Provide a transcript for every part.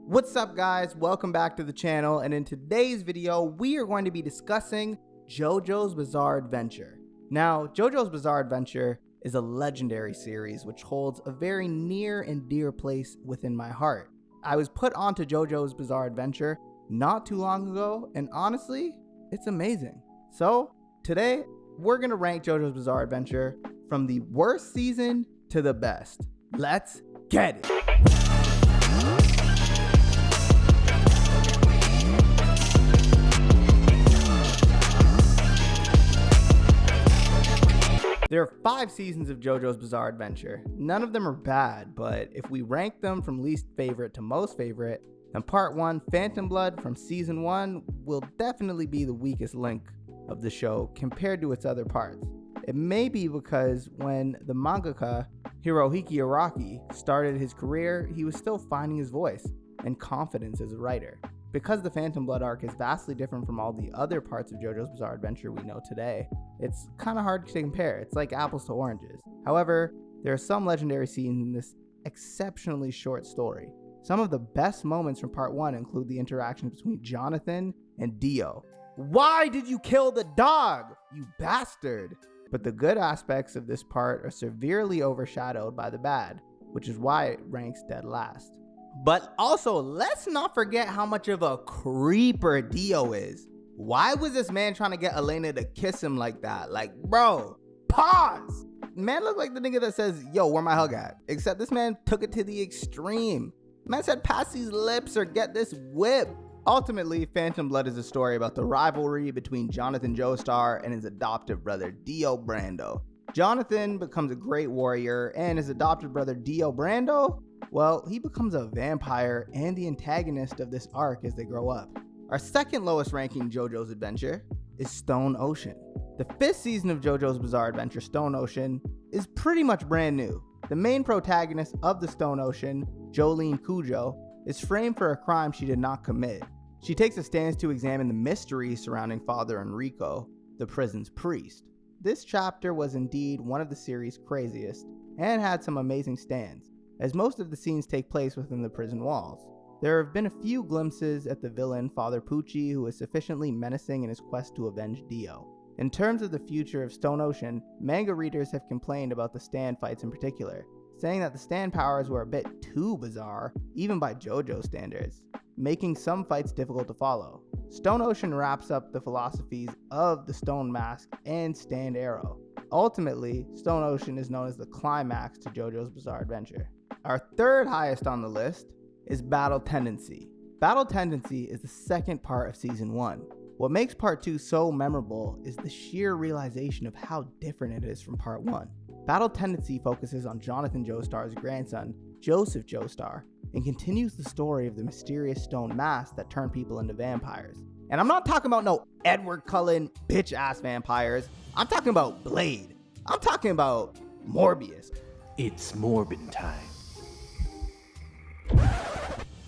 What's up guys, welcome back to the channel, and in today's video we are going to be discussing Jojo's Bizarre Adventure. Now, Jojo's Bizarre Adventure is a legendary series which holds a very near and dear place within my heart. I was put onto Jojo's Bizarre Adventure not too long ago, and honestly, it's amazing. So, today we're going to rank Jojo's Bizarre Adventure from the worst season to the best. Let's get it! There are 5 seasons of Jojo's Bizarre Adventure. None of them are bad, but if we rank them from least favorite to most favorite, then part 1, Phantom Blood from season 1, will definitely be the weakest link of the show compared to its other parts. It may be because when the mangaka Hirohiki Araki started his career, he was still finding his voice and confidence as a writer. Because the Phantom Blood arc is vastly different from all the other parts of Jojo's Bizarre Adventure we know today, it's kind of hard to compare. It's like apples to oranges. However, there are some legendary scenes in this exceptionally short story. Some of the best moments from part 1 include the interactions between Jonathan and Dio. Why did you kill the dog, you bastard? But the good aspects of this part are severely overshadowed by the bad, which is why it ranks dead last. But also, let's not forget how much of a creeper Dio is. Why was this man trying to get Elena to kiss him like that? Like, bro, pause. Man looked like the nigga that says, yo, where my hug at? Except this man took it to the extreme. Man said, pass these lips or get this whip. Ultimately, Phantom Blood is a story about the rivalry between Jonathan Joestar and his adoptive brother, Dio Brando. Jonathan becomes a great warrior, and his adopted brother, Dio Brando, well, he becomes a vampire and the antagonist of this arc as they grow up. Our second lowest ranking Jojo's Adventure is Stone Ocean. The 5th season of Jojo's Bizarre Adventure, Stone Ocean, is pretty much brand new. The main protagonist of the Stone Ocean, Jolene Kujo, is framed for a crime she did not commit. She takes a stance to examine the mystery surrounding Father Enrico, the prison's priest. This chapter was indeed one of the series' craziest and had some amazing stands, as most of the scenes take place within the prison walls. There have been a few glimpses at the villain Father Pucci, who is sufficiently menacing in his quest to avenge Dio. In terms of the future of Stone Ocean, manga readers have complained about the stand fights in particular, saying that the stand powers were a bit too bizarre, even by JoJo standards, making some fights difficult to follow. Stone Ocean wraps up the philosophies of the Stone Mask and Stand Arrow. Ultimately, Stone Ocean is known as the climax to Jojo's Bizarre Adventure. Our third highest on the list is Battle Tendency. Battle Tendency is the second part of season 1. What makes part 2 so memorable is the sheer realization of how different it is from part 1. Battle Tendency focuses on Jonathan Joestar's grandson, Joseph Joestar, and continues the story of the mysterious stone mask that turned people into vampires. And I'm not talking about no Edward Cullen bitch-ass vampires. I'm talking about Blade. I'm talking about Morbius. It's Morbin time.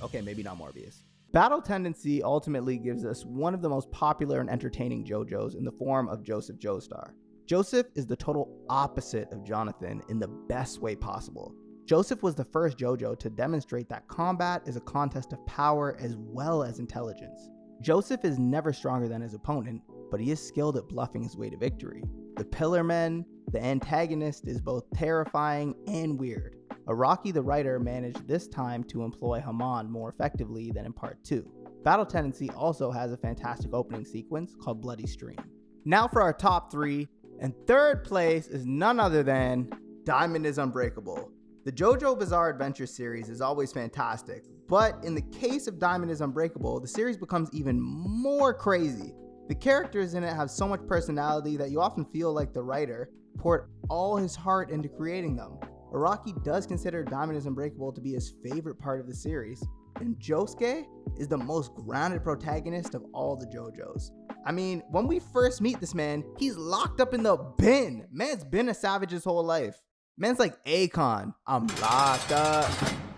Okay, maybe not Morbius. Battle Tendency ultimately gives us one of the most popular and entertaining JoJos in the form of Joseph Joestar. Joseph is the total opposite of Jonathan in the best way possible. Joseph was the first JoJo to demonstrate that combat is a contest of power as well as intelligence. Joseph is never stronger than his opponent, but he is skilled at bluffing his way to victory. The Pillar Men, the antagonist, is both terrifying and weird. Araki the writer managed this time to employ Haman more effectively than in part 2. Battle Tendency also has a fantastic opening sequence called Bloody Stream. Now for our top 3, and third place is none other than Diamond is Unbreakable. The Jojo Bizarre Adventure series is always fantastic, but in the case of Diamond is Unbreakable, the series becomes even more crazy. The characters in it have so much personality that you often feel like the writer poured all his heart into creating them. Araki does consider Diamond is Unbreakable to be his favorite part of the series, and Josuke is the most grounded protagonist of all the JoJos. I mean, when we first meet this man, he's locked up in the bin. Man's been a savage his whole life. Man's like Akon, I'm locked up.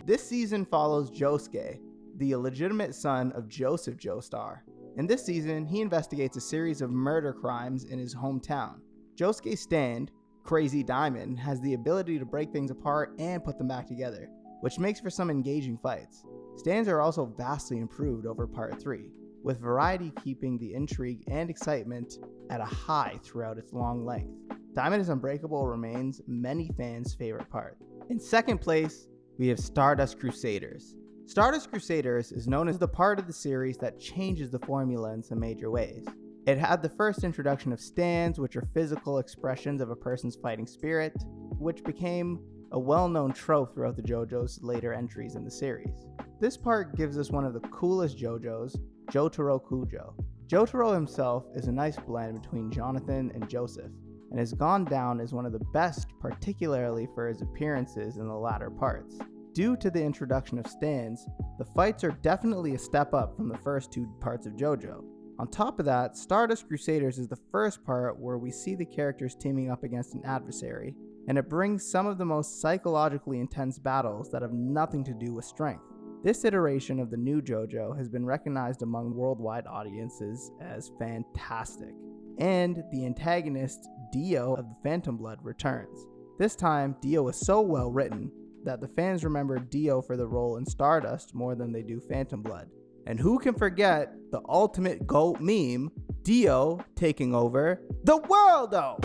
This season follows Josuke, the illegitimate son of Joseph Joestar. In this season, he investigates a series of murder crimes in his hometown. Josuke's stand, Crazy Diamond, has the ability to break things apart and put them back together, which makes for some engaging fights. Stands are also vastly improved over Part 3, with variety keeping the intrigue and excitement at a high throughout its long length. Diamond is Unbreakable remains many fans' favorite part. In second place, we have Stardust Crusaders. Stardust Crusaders is known as the part of the series that changes the formula in some major ways. It had the first introduction of stands, which are physical expressions of a person's fighting spirit, which became a well-known trope throughout the JoJo's later entries in the series. This part gives us one of the coolest JoJos, Jotaro Kujo. Jotaro himself is a nice blend between Jonathan and Joseph, and has gone down as one of the best, particularly for his appearances in the latter parts. Due to the introduction of stands, the fights are definitely a step up from the first two parts of JoJo. On top of that, Stardust Crusaders is the first part where we see the characters teaming up against an adversary, and it brings some of the most psychologically intense battles that have nothing to do with strength. This iteration of the new JoJo has been recognized among worldwide audiences as fantastic, and the antagonist, Dio of the Phantom Blood, returns. This time, Dio is so well written that the fans remember Dio for the role in Stardust more than they do Phantom Blood. And who can forget the ultimate GOAT meme, Dio taking over the world though!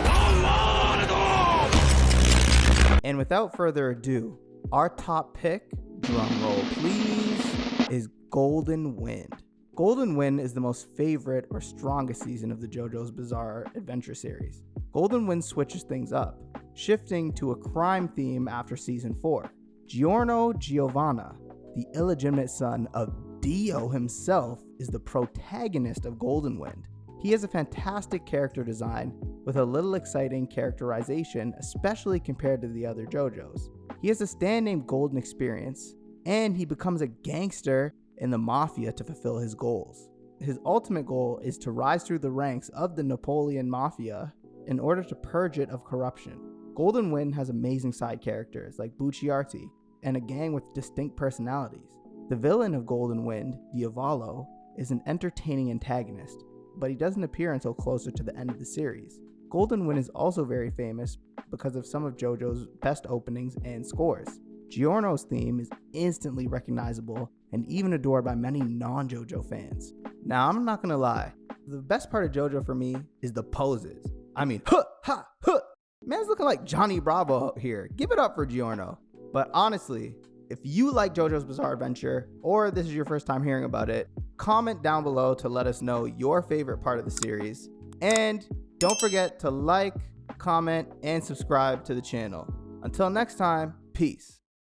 And without further ado, our top pick, drum roll please, is Golden Wind. Golden Wind is the most favorite or strongest season of the JoJo's Bizarre Adventure series. Golden Wind switches things up, shifting to a crime theme after season 4. Giorno Giovanna, the illegitimate son of Dio himself, is the protagonist of Golden Wind. He has a fantastic character design with a little exciting characterization, especially compared to the other JoJo's. He has a stand named Golden Experience, and he becomes a gangster in the mafia to fulfill his goals. His ultimate goal is to rise through the ranks of the Napoleon Mafia in order to purge it of corruption. Golden Wind has amazing side characters like Bucciarati and a gang with distinct personalities. The villain of Golden Wind, Diavolo, is an entertaining antagonist, but he doesn't appear until closer to the end of the series. Golden Wind is also very famous because of some of JoJo's best openings and scores. Giorno's theme is instantly recognizable and even adored by many non-JoJo fans. Now, I'm not gonna lie, the best part of JoJo for me is the poses. I mean, huh, ha, huh. Man's looking like Johnny Bravo out here. Give it up for Giorno. But honestly, if you like JoJo's Bizarre Adventure, or this is your first time hearing about it, comment down below to let us know your favorite part of the series. And don't forget to like, comment, and subscribe to the channel. Until next time, peace.